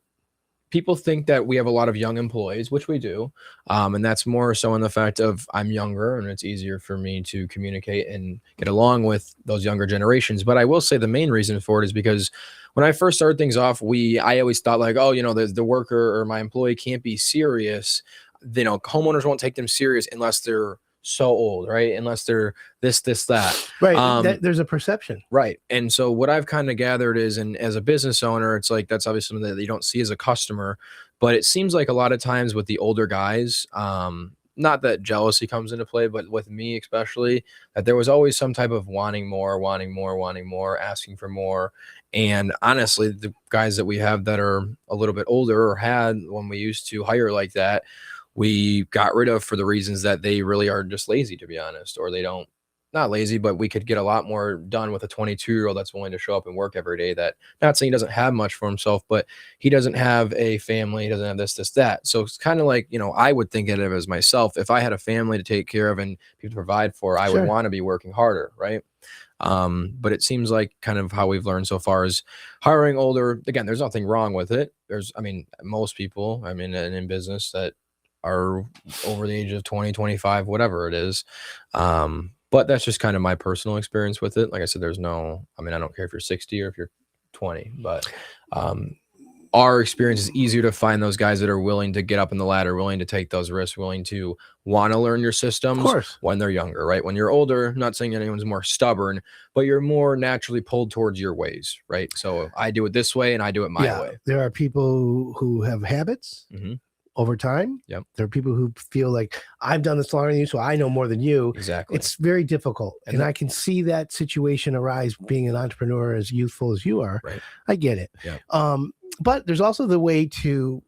people think that we have a lot of young employees, which we do. And that's more so in the fact of I'm younger and it's easier for me to communicate and get along with those younger generations. But I will say the main reason for it is because when I first started things off, I always thought like, oh, the worker or my employee can't be serious. Homeowners won't take them serious unless they're so old, right? Unless they're this, that. Right. There's a perception. Right. And so what I've kind of gathered is, and as a business owner, it's like, that's obviously something that you don't see as a customer, but it seems like a lot of times with the older guys, not that jealousy comes into play, but with me especially, that there was always some type of wanting more, asking for more. And honestly, the guys that we have that are a little bit older or had when we used to hire like that, we got rid of for the reasons that they really are just lazy, to be honest, or they don't, not lazy, but we could get a lot more done with a 22-year-old that's willing to show up and work every day. That, not saying he doesn't have much for himself, but he doesn't have a family. He doesn't have this, that. So it's kind of like, I would think of it as myself. If I had a family to take care of and people to provide for, I would want to be working harder. Right. But it seems like kind of how we've learned so far is hiring older. Again, there's nothing wrong with it. Most people, in business that are over the age of 20, 25, whatever it is. But that's just kind of my personal experience with it. Like I said, I don't care if you're 60 or if you're 20, but our experience is easier to find those guys that are willing to get up in the ladder, willing to take those risks, willing to want to learn your systems when they're younger, right? When you're older, not saying anyone's more stubborn, but you're more naturally pulled towards your ways, right? So I do it this way and I do it my way. There are people who have habits. Over time. Yep. There are people who feel like I've done this longer than you, so I know more than you. Exactly. It's very difficult. And I can see that situation arise being an entrepreneur as youthful as you are. Right. I get it. Yep. But there's also the way to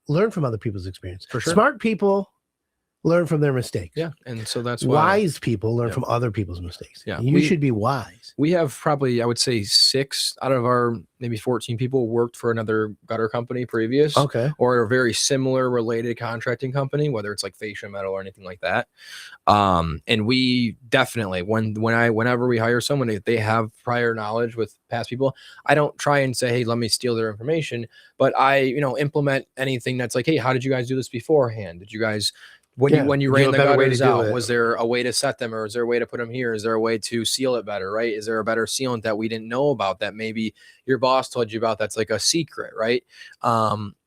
learn from other people's experience. For sure. Smart people learn from their mistakes. Yeah. And so that's why wise people learn from other people's mistakes. Yeah. You should be wise. We have probably, I would say 6 out of our maybe 14 people worked for another gutter company previous. Okay. Or a very similar related contracting company, whether it's like fascia metal or anything like that. And we definitely, whenever we hire someone, if they have prior knowledge with past people, I don't try and say, hey, let me steal their information, but I, implement anything that's like, hey, how did you guys do this beforehand? Did you guys, when you ran the gutters out, was there a way to set them, or is there a way to put them here? Is there a way to seal it better, right? Is there a better sealant that we didn't know about that maybe your boss told you about that's like a secret, right?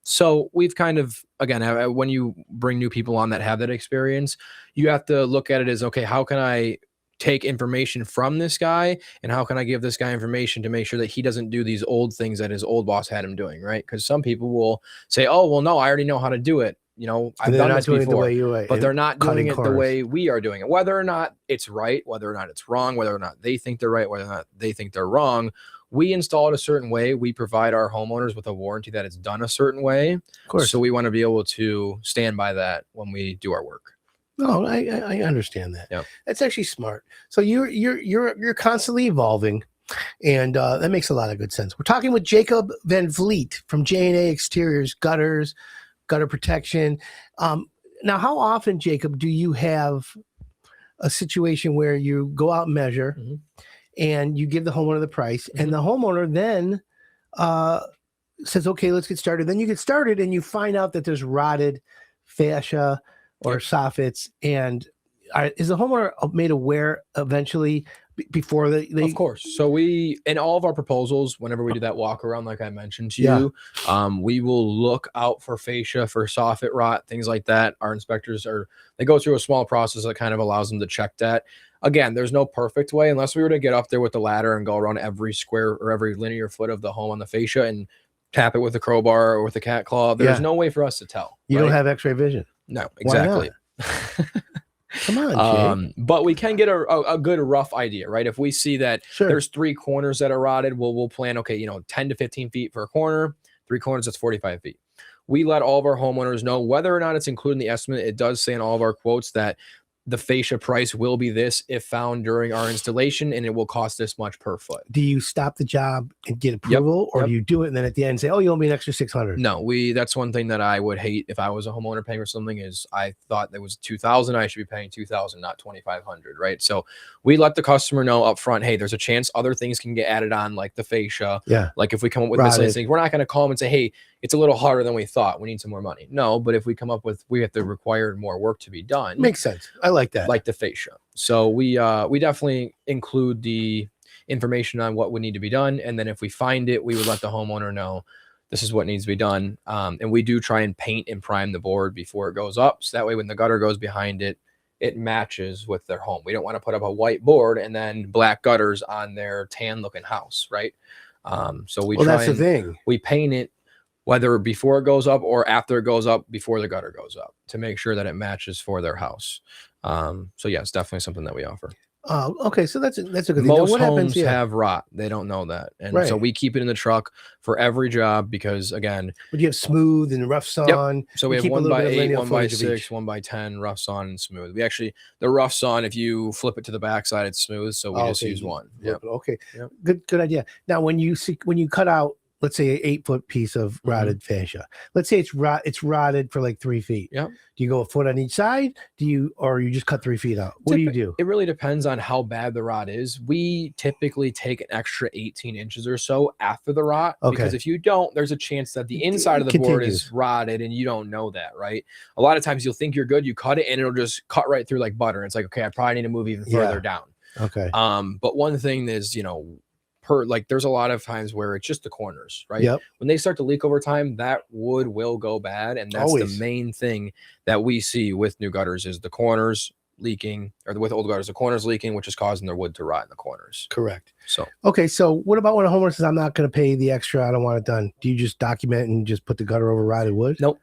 So we've kind of, again, when you bring new people on that have that experience, you have to look at it as, okay, how can I take information from this guy and how can I give this guy information to make sure that he doesn't do these old things that his old boss had him doing, right? Because some people will say, oh, well, no, I already know how to do it. I've done this before, but they're not doing it the way we are doing it. Whether or not it's right, whether or not it's wrong, whether or not they think they're right, whether or not they think they're wrong, we install it a certain way. We provide our homeowners with a warranty that it's done a certain way. Of course. So we want to be able to stand by that when we do our work. No, I understand that. Yep. That's actually smart. So you're constantly evolving. And that makes a lot of good sense. We're talking with Jacob Vanvliet from J&A Exteriors, gutters, gutter protection. Now, how often, Jacob, do you have a situation where you go out and measure and you give the homeowner the price and the homeowner then says, okay, let's get started. Then you get started and you find out that there's rotted fascia or soffits. And is the homeowner made aware eventually before they Of course. So we, in all of our proposals, whenever we do that walk around, like I mentioned to you, we will look out for fascia, for soffit rot, things like that. Our inspectors they go through a small process that kind of allows them to check that. Again, there's no perfect way unless we were to get up there with the ladder and go around every square or every linear foot of the home on the fascia and tap it with a crowbar or with a cat claw. There's no way for us to tell. You don't have x-ray vision. No, exactly. Come on, Jay. But we can get a good rough idea, right? If we see that there's 3 corners that are rotted, we'll plan, okay, 10 to 15 feet for a corner, 3 corners, that's 45 feet. We let all of our homeowners know whether or not it's included in the estimate. It does say in all of our quotes that the fascia price will be this if found during our installation, and it will cost this much per foot. Do you stop the job and get approval, or do you do it and then at the end say, oh, you owe me an extra $600? No, that's one thing that I would hate if I was a homeowner paying for something is I thought that was $2,000. I should be paying $2,000, not $2,500, right? So we let the customer know up front, hey, there's a chance other things can get added on, like the fascia. Yeah. Like if we come up with miscellaneous things, we're not going to call them and say, hey, it's a little harder than we thought. We need some more money. No, but if we come up with, we have to require more work to be done. Makes sense. I like that. Like the fascia. So we definitely include the information on what would need to be done. And then if we find it, we would let the homeowner know this is what needs to be done. And we do try and paint and prime the board before it goes up. So that way, when the gutter goes behind it, it matches with their home. We don't want to put up a white board and then black gutters on their tan looking house. Right. So we that's the thing. We paint it whether before it goes up or after it goes up, before the gutter goes up, to make sure that it matches for their house. So yeah, it's definitely something that we offer. Okay, so that's a good thing. Most homes have rot. They don't know that. And so we keep it in the truck for every job because, again... But you have smooth and rough sawn. So we have 1x8, 1x6, 1x10, rough sawn, and smooth. We actually... The rough sawn, if you flip it to the backside, it's smooth, so we just use one. Okay, good idea. Now, when you cut out, let's say, an 8-foot piece of rotted fascia. Let's say it's rotted for like 3 feet. Yeah. Do you go a foot on each side? Or you just cut 3 feet out? What do you do? It really depends on how bad the rot is. We typically take an extra 18 inches or so after the rot. Okay. Because if you don't, there's a chance that the inside of the board is rotted and you don't know that, right? A lot of times you'll think you're good, you cut it and it'll just cut right through like butter. It's like, okay, I probably need to move even further down. Okay. But one thing is, there's a lot of times where it's just the corners, right? Yep. When they start to leak over time, that wood will go bad. And that's the main thing that we see with new gutters is the corners leaking, or with old gutters, the corners leaking, which is causing their wood to rot in the corners. Correct. So, okay. So what about when a homeowner says, I'm not going to pay the extra, I don't want it done? Do you just document and just put the gutter over rotted wood? Nope.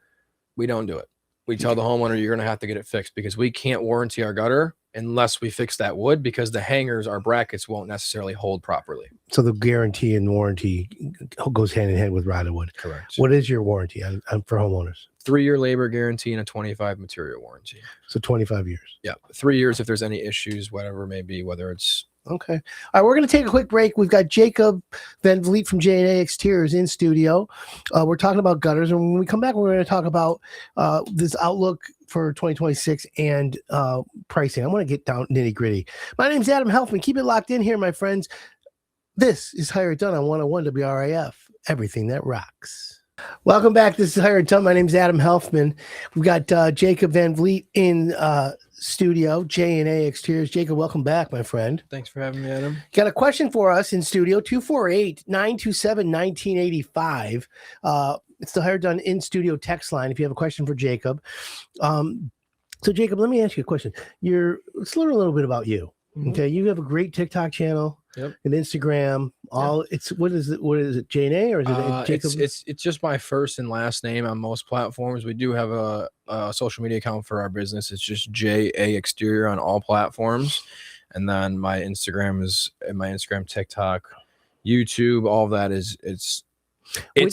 We don't do it. We tell the homeowner, you're going to have to get it fixed because we can't warranty our gutter unless we fix that wood, because the hangers, our brackets, won't necessarily hold properly. So the guarantee and warranty goes hand in hand with rotted wood. Correct. What is your warranty for homeowners? 3-year labor guarantee and a 25 material warranty. So 25 years. Yeah. 3 years if there's any issues, whatever it may be, whether it's... Okay. All right, we're going to take a quick break. We've got Jacob Vanvliet from J&A Exteriors in studio. We're talking about gutters, and when we come back, we're going to talk about this outlook for 2026 and pricing. I want to get down nitty gritty. My name's Adam Helfman. Keep it locked in here, my friends. This is Hire It Done on 101 WRIF, everything that rocks. Welcome back. This is Hire It Done. My name's Adam Helfman. We've got Jacob Vanvliet in studio, J&A Exteriors. Jacob, welcome back, my friend. Thanks for having me, Adam. Got a question for us in studio, 248-927-1985. It's the Hire Done in studio text line if you have a question for Jacob. So Jacob, let me ask you a question. Let's learn a little bit about you. Okay, you have a great TikTok channel, an Instagram. What is it? J&A, or is it Jacob? It's just my first and last name on most platforms. We do have a social media account for our business. It's just J&A Exterior on all platforms, and then my Instagram, TikTok, YouTube. All of that it's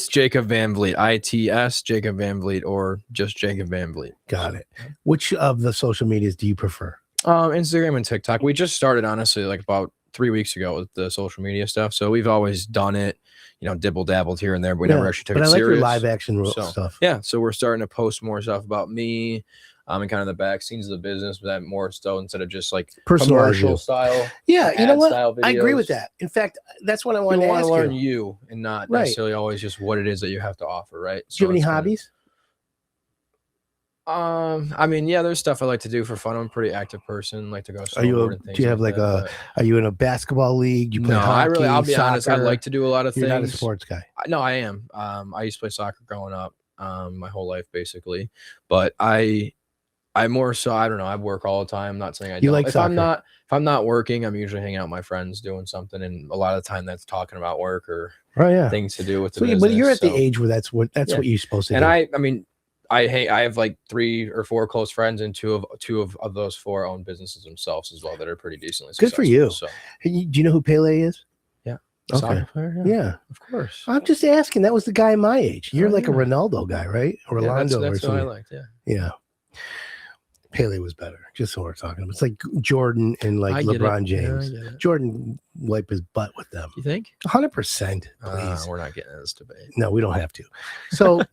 Jacob Vanvliet, ITS Jacob Vanvliet, or just Jacob Vanvliet. Got it. Which of the social medias do you prefer? Instagram and TikTok. We just started, honestly, like about 3 weeks ago with the social media stuff. So we've always done it, dibble dabbled here and there, but we never actually took it I like serious. your live action stuff. Yeah. So we're starting to post more stuff about me, and kind of the back scenes of the business, but that more so instead of just like commercial style. Yeah. You know what? I agree with that. In fact, that's what I want to ask you. Learn you and not necessarily always just what it is that you have to offer. Right. Do you have any hobbies? I mean, yeah, there's stuff I like to do for fun. I'm a pretty active person. Like to go snowboard and things. Do you have like that, are you in a basketball league? You play hockey, I'll be honest. I soccer? like to do a lot of things. You're not a sports guy. No, I am. I used to play soccer growing up, my whole life basically. But I more so, I don't know. I work all the time. I'm not saying I don't. Like soccer? If I'm not working, I'm usually hanging out with my friends doing something, and a lot of the time that's talking about work or things to do with the business. But you're at the age where that's what you're supposed to do. And I mean, I have like 3 or 4 close friends, and two of those 4 own businesses themselves as well that are pretty decently successful. Good for you. So, do you know who Pele is? Yeah. Okay. Soccer player? Yeah, of course. I'm just asking. That was the guy my age. You're like a Ronaldo guy, right? Or Rolando that's or something. what I liked. Yeah. Yeah. Pele was better. Just so we're talking about. It's like Jordan and like LeBron James. Jordan wiped his butt with them. You think? 100%. Please. We're not getting in this debate. No, we don't have to. So,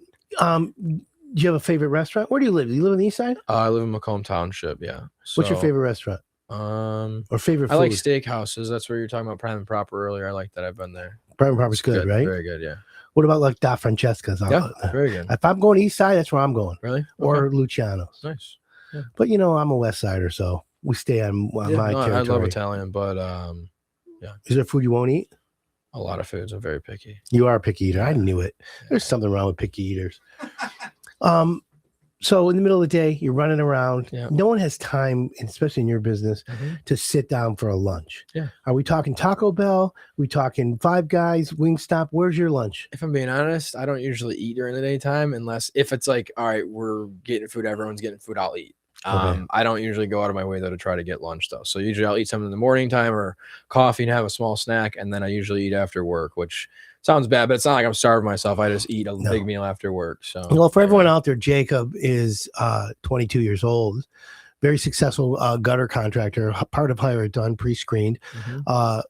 do you have a favorite restaurant? Where do you live? Do you live on the east side? I live in Macomb Township. Yeah. So, what's your favorite restaurant? Or favorite food? I like steakhouses. That's where you're talking about Prime and Proper earlier. I like that. I've been there. Prime and Proper's good, right? Very good. Yeah. What about like Da Francesca's? Yeah, very good. If I'm going east side, that's where I'm going. Really? Or Luciano's. Nice. Yeah. But I'm a west sider, so we stay on my territory. I love Italian, but yeah. Is there food you won't eat? A lot of foods. I'm very picky. You are a picky eater. I knew it. There's something wrong with picky eaters. So in the middle of the day, you're running around. Yeah. No one has time, especially in your business, to sit down for a lunch. Yeah. Are we talking Taco Bell? Are we talking Five Guys, Wingstop? Where's your lunch? If I'm being honest, I don't usually eat during the daytime unless if it's like, all right, we're getting food, everyone's getting food, I'll eat. I don't usually go out of my way though to try to get lunch though. So usually I'll eat something in the morning time or coffee and have a small snack, and then I usually eat after work, which sounds bad, but it's not like I'm starving myself. I just eat a big meal after work. So well, for everyone out there, Jacob is 22 years old, very successful gutter contractor, part of Hire It Done, pre-screened. The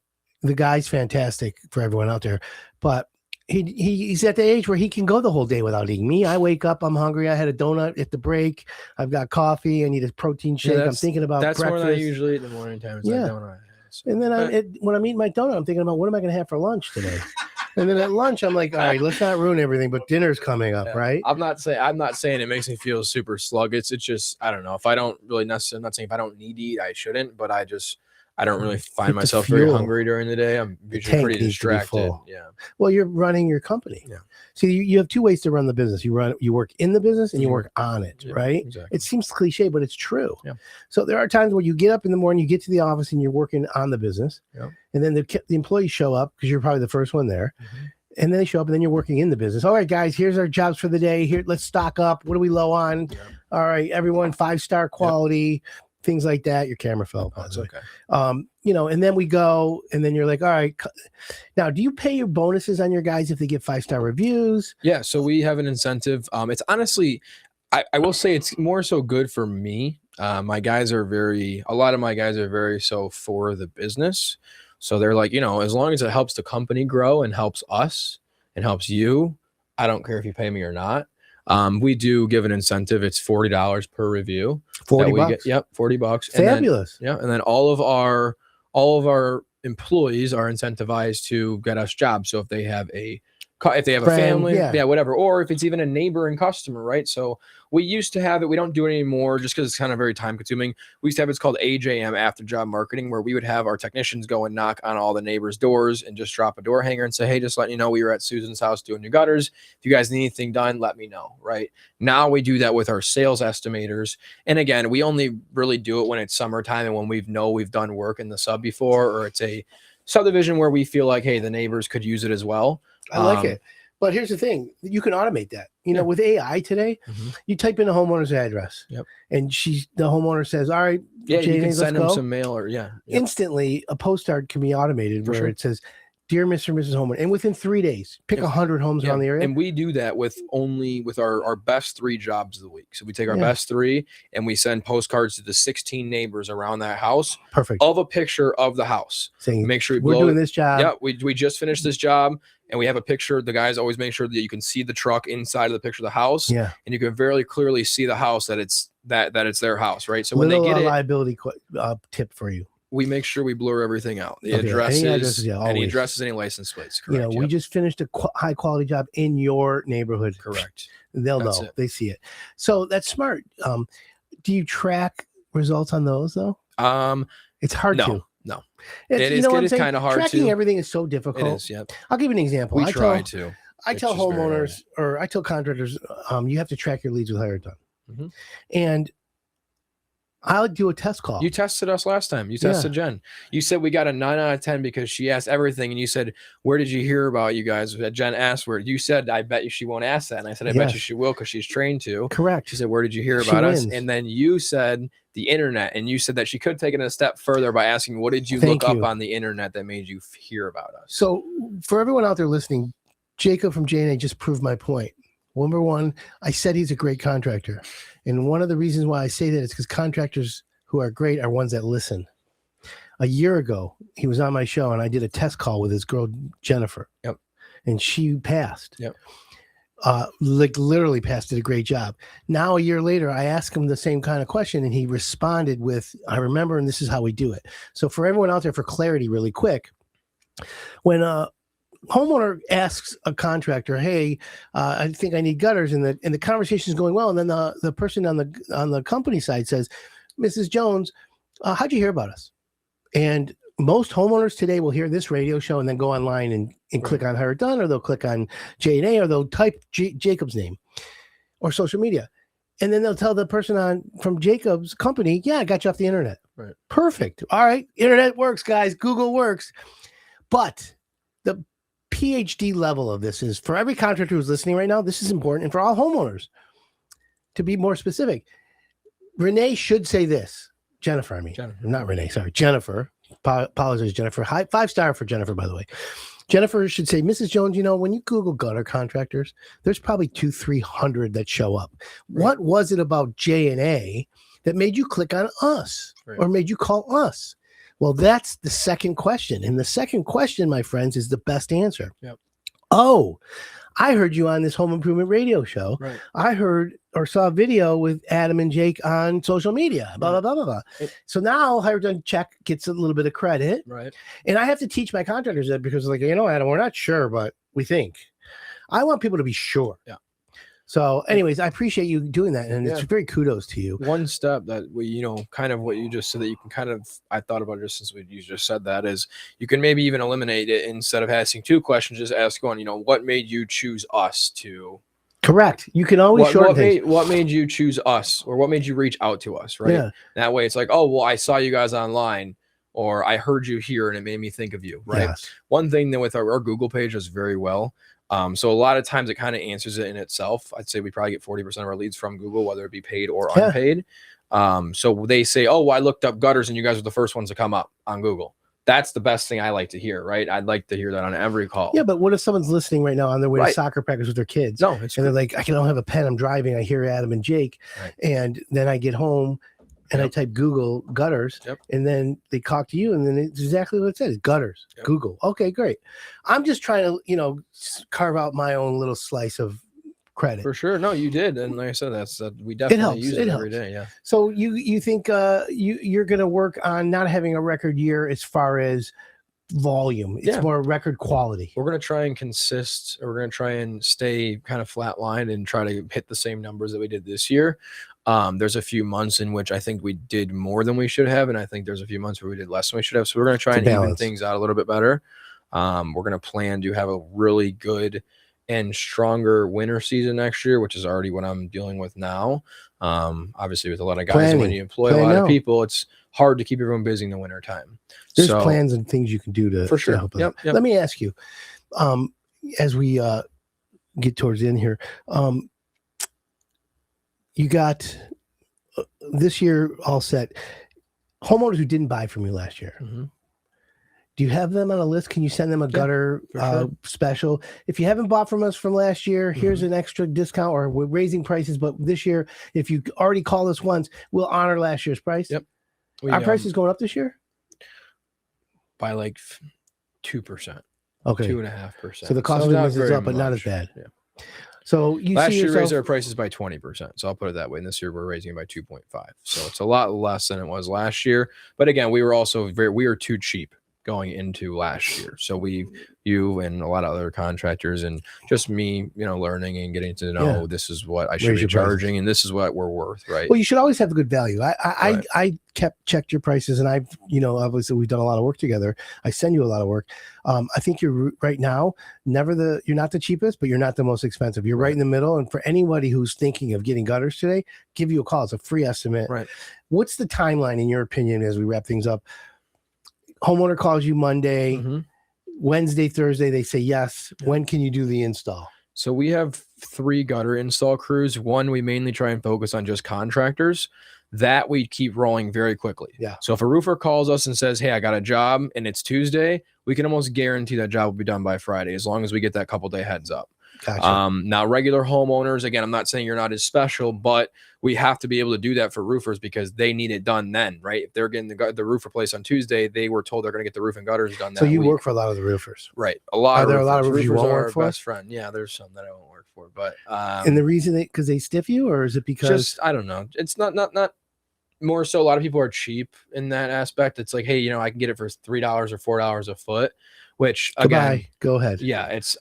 guy's fantastic for everyone out there, but he's at the age where he can go the whole day without eating. Me, I wake up, I'm hungry. I had a donut at the break. I've got coffee. I need a protein shake. I'm thinking about breakfast. That's what I usually eat in the morning time. Is that donut. So, and then when I'm eating my donut, I'm thinking about what am I going to have for lunch today? And then at lunch, I'm like, all right, let's not ruin everything, but dinner's coming up, right? I'm not saying it makes me feel super sluggish. It's just, I don't know. If I don't really necessarily, I'm not saying if I don't need to eat, I shouldn't, but I don't really find myself very hungry during the day. I'm usually pretty distracted. Yeah. Well, you're running your company. Yeah. See, you have 2 ways to run the business. You work in the business and you work on it, right? Exactly. It seems cliche, but it's true. Yeah. So there are times where you get up in the morning, you get to the office and you're working on the business. Yeah. And then the employees show up because you're probably the first one there. And then they show up and then you're working in the business. All right, guys, here's our jobs for the day. Here, let's stock up. What are we low on? Yeah. All right, everyone, 5-star quality, things like that. Your camera fell. Oh, it's okay. And then we go, and then you're like, all right. Now, do you pay your bonuses on your guys if they get 5-star reviews? Yeah, so we have an incentive. It's honestly, I will say it's more so good for me. A lot of my guys are very so for the business. So they're like, as long as it helps the company grow and helps us and helps you, I don't care if you pay me or not. We do give an incentive. It's $40 per review. $40. Yep, $40. Fabulous. And then all of our employees are incentivized to get us jobs. So if they have a family, whatever, or if it's even a neighboring customer, right? So we used to have it. We don't do it anymore just because it's kind of very time consuming. We used to have it's called AJM, after job marketing, where we would have our technicians go and knock on all the neighbors' doors and just drop a door hanger and say, hey, just letting you know we were at Susan's house doing your gutters. If you guys need anything done, let me know, right? Now we do that with our sales estimators. And again, we only really do it when it's summertime and when we've done work in the sub before, or it's a subdivision where we feel like, hey, the neighbors could use it as well. I like it. But here's the thing. You can automate that. With AI today, you type in a homeowner's address. Yep. And the homeowner says, all right, you can send them some mail or Instantly, a postcard can be automated where it says, dear Mr. and Mrs. Homeowner, and within 3 days, pick 100 homes around the area. And we do that with our best 3 jobs of the week. So we take our best 3 and we send postcards to the 16 neighbors around that house. Perfect. Of a picture of the house. Saying, make sure we're doing this job. Yeah, we just finished this job, and we have a picture. The guys always make sure that you can see the truck inside of the picture of the house. Yeah. And you can very clearly see the house, that it's their house, right? So when they get liability tip for you. We make sure we blur everything out. The addresses, any addresses, any license plates. Correct. We just finished a high quality job in your neighborhood. Correct. They'll know. They see it. So that's smart. Do you track results on those though? It's hard to. No. It is kind of hard. Tracking everything is so difficult. It is. Yeah. I'll give you an example. I try to. I tell homeowners or I tell contractors, you have to track your leads with Hired Done. Mm-hmm. And I'll do a test call. You tested us last time. You tested Jen. You said we got a 9 out of 10 because she asked everything. And you said, where did you hear about you guys? Jen asked where. You said, I bet you she won't ask that. And I said, I bet you she will because she's trained to. Correct. She said, where did you hear about us? And then you said the internet. And you said that she could take it a step further by asking, what did you look up on the internet that made you hear about us? So for everyone out there listening, Jacob from J&A just proved my point. Number one, I said he's a great contractor. And one of the reasons why I say that is because contractors who are great are ones that listen. A year ago, he was on my show and I did a test call with his girl, Jennifer. Yep. And she passed. Yep. Literally passed, did a great job. Now, a year later, I asked him the same kind of question and he responded with, I remember, and this is how we do it. So for everyone out there, for clarity, really quick, when a homeowner asks a contractor, hey, I think I need gutters, and the conversation is going well, and then the person on the company side says, Mrs. Jones, how'd you hear about us? And most homeowners today will hear this radio show and then go online and click on Hired Done, or they'll click on J&A, or they'll type Jacob's name or social media. And then they'll tell the person from Jacob's company, yeah, I got you off the internet. Right. Perfect. All right. Internet works, guys. Google works. But the PhD level of this is, for every contractor who's listening right now, this is important. And for all homeowners, to be more specific, Renee should say this. Jennifer. Not Renee. Sorry. Jennifer. Apologize, Jennifer. 5-star for Jennifer, by the way. Jennifer should say, Mrs. Jones, when you Google gutter contractors, there's probably 200-300 that show up. Right. What was it about J&A that made you click on us or made you call us? Well, that's the second question. And the second question, my friends, is the best answer. Yep. Oh, I heard you on this home improvement radio show. Right. I heard or saw a video with Adam and Jake on social media, blah, blah, blah, blah, blah. So now Hired Done Check gets a little bit of credit. Right. And I have to teach my contractors that because Adam, we're not sure, but we think. I want people to be sure. Yeah. So anyways, I appreciate you doing that. And it's very kudos to you. One step that we, kind of what you just said that you can kind of, I thought about just since you just said that, is you can maybe even eliminate it. Instead of asking 2 questions, just ask one, what made you choose us to? Correct. You can always shorten things. What made you choose us, or what made you reach out to us? Right. Yeah. That way it's like, oh, well, I saw you guys online, or I heard you here and it made me think of you. Right. Yes. One thing that with our Google page does very well. So a lot of times it kind of answers it in itself. I'd say we probably get 40% of our leads from Google, whether it be paid or unpaid. So they say, oh, well, I looked up gutters and you guys are the first ones to come up on Google. That's the best thing I like to hear, right? I'd like to hear that on every call. Yeah, but what if someone's listening right now on their way to soccer practice with their kids? No, they're like, I don't have a pen, I'm driving, I hear Adam and Jake, and then I get home and I type Google gutters, and then they talk to you, and then it's exactly what it says, gutters, Google. Okay, great. I'm just trying to, carve out my own little slice of credit. For sure. No, you did. And like I said, we definitely use it every day. Yeah. So you think you're going to work on not having a record year as far as volume. It's more record quality. We're going to try and we're going to try and stay kind of flatlined and try to hit the same numbers that we did this year. There's a few months in which I think we did more than we should have. And I think there's a few months where we did less than we should have. So we're going to try and even things out a little bit better. We're going to plan to have a really good and stronger winter season next year, which is already what I'm dealing with now. Obviously with a lot of guys, when you employ a lot of people, it's hard to keep everyone busy in the winter time. There's plans and things you can do to help them. Yep. Let me ask you, as we get towards the end here, you got this year all set. Homeowners who didn't buy from you last year. Mm-hmm. Do you have them on a list? Can you send them a gutter sure. special? If you haven't bought from us from last year, here's an extra discount, or we're raising prices. But this year, if you already call us once, we'll honor last year's price. Yep. Our price is going up this year? By like 2%. Okay. 2.5%. So the cost of business is up, but not as bad. Yeah. So you last see year raised our prices by 20%. So I'll put it that way. And this year we're raising it by 2.5. So it's a lot less than it was last year. But again, we were too cheap going into last year. So you and a lot of other contractors and just me, learning and getting to know this is what I should be charging and this is what we're worth, right? Well, you should always have a good value. I checked your prices, and I've, obviously we've done a lot of work together. I send you a lot of work. I think you're right now, you're not the cheapest, but you're not the most expensive. You're right in the middle. And for anybody who's thinking of getting gutters today, give you a call. It's a free estimate. Right. What's the timeline in your opinion as we wrap things up? Homeowner calls you Monday, Wednesday, Thursday, they say yes. When can you do the install? So we have 3 gutter install crews. One, we mainly try and focus on just contractors. That we keep rolling very quickly. Yeah. So if a roofer calls us and says, hey, I got a job and it's Tuesday, we can almost guarantee that job will be done by Friday, as long as we get that couple day heads up. Gotcha. Now, regular homeowners, again, I'm not saying you're not as special, but we have to be able to do that for roofers because they need it done then, right? If they're getting the roof replaced on Tuesday, they were told they're going to get the roof and gutters done that So you week. work for a lot of the roofers, right? Are there a lot of roofers you won't work for? Best friend, yeah. There's some that I won't work for, but and the reason because they stiff you, or is it because just I don't know? It's not more so. A lot of people are cheap in that aspect. It's like, hey, I can get it for $3 or $4 a foot. Which again, go ahead. Yeah, it's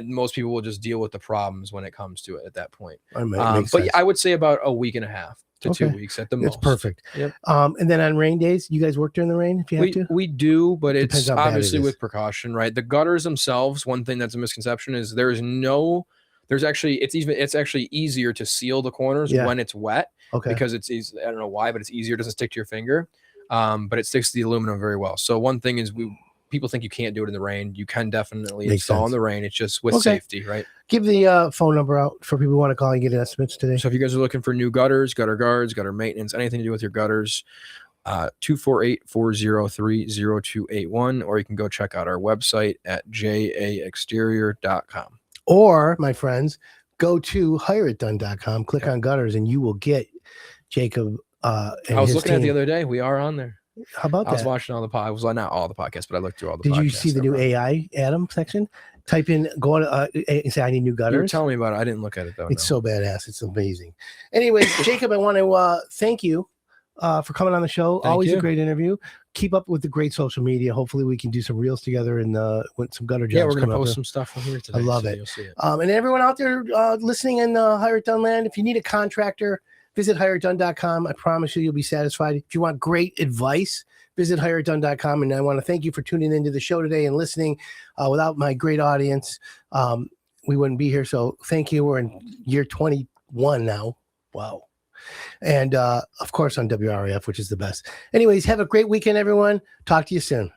most people will just deal with the problems when it comes to it at that point. But I would say about a week and a half to 2 weeks at the most. It's perfect. Yep. And then on rain days, you guys work during the rain if you have to? We do, but Depends it's how bad obviously it is. with precaution, right? The gutters themselves, one thing that's a misconception is it's actually easier to seal the corners when it's wet. Okay. Because it's easy. I don't know why, but it's easier. It doesn't stick to your finger. But it sticks to the aluminum very well. So one thing is people think you can't do it in the rain. You can definitely install in the rain. It's just with safety, right? Give the phone number out for people who want to call and get estimates today. So if you guys are looking for new gutters, gutter guards, gutter maintenance, anything to do with your gutters, 248-403-0281, or you can go check out our website at jaexterior.com. Or, my friends, go to hireitdone.com, click on gutters, and you will get Jacob and I was his looking team. at the other day. We are on there. How about that? I was watching all the podcasts. Well, not all the podcasts, but I looked through all the podcasts. Did you see the new AI, Adam, section? Type in, go on, say, I need new gutters. You were telling me about it. I didn't look at it, though. It's so badass. It's amazing. Anyways, Jacob, I want to thank you for coming on the show. Always a great interview. Keep up with the great social media. Hopefully we can do some reels together and with some gutter jobs. Yeah, we're going to post some stuff from here today. I love it. You'll see it. And everyone out there listening in Hire It Done land, if you need a contractor, visit hireitdone.com. I promise you'll be satisfied. If you want great advice, visit hireitdone.com. And I want to thank you for tuning into the show today and listening. Without my great audience, we wouldn't be here. So thank you. We're in year 21 now. Wow. And of course on WRAF, which is the best. Anyways, have a great weekend, everyone. Talk to you soon.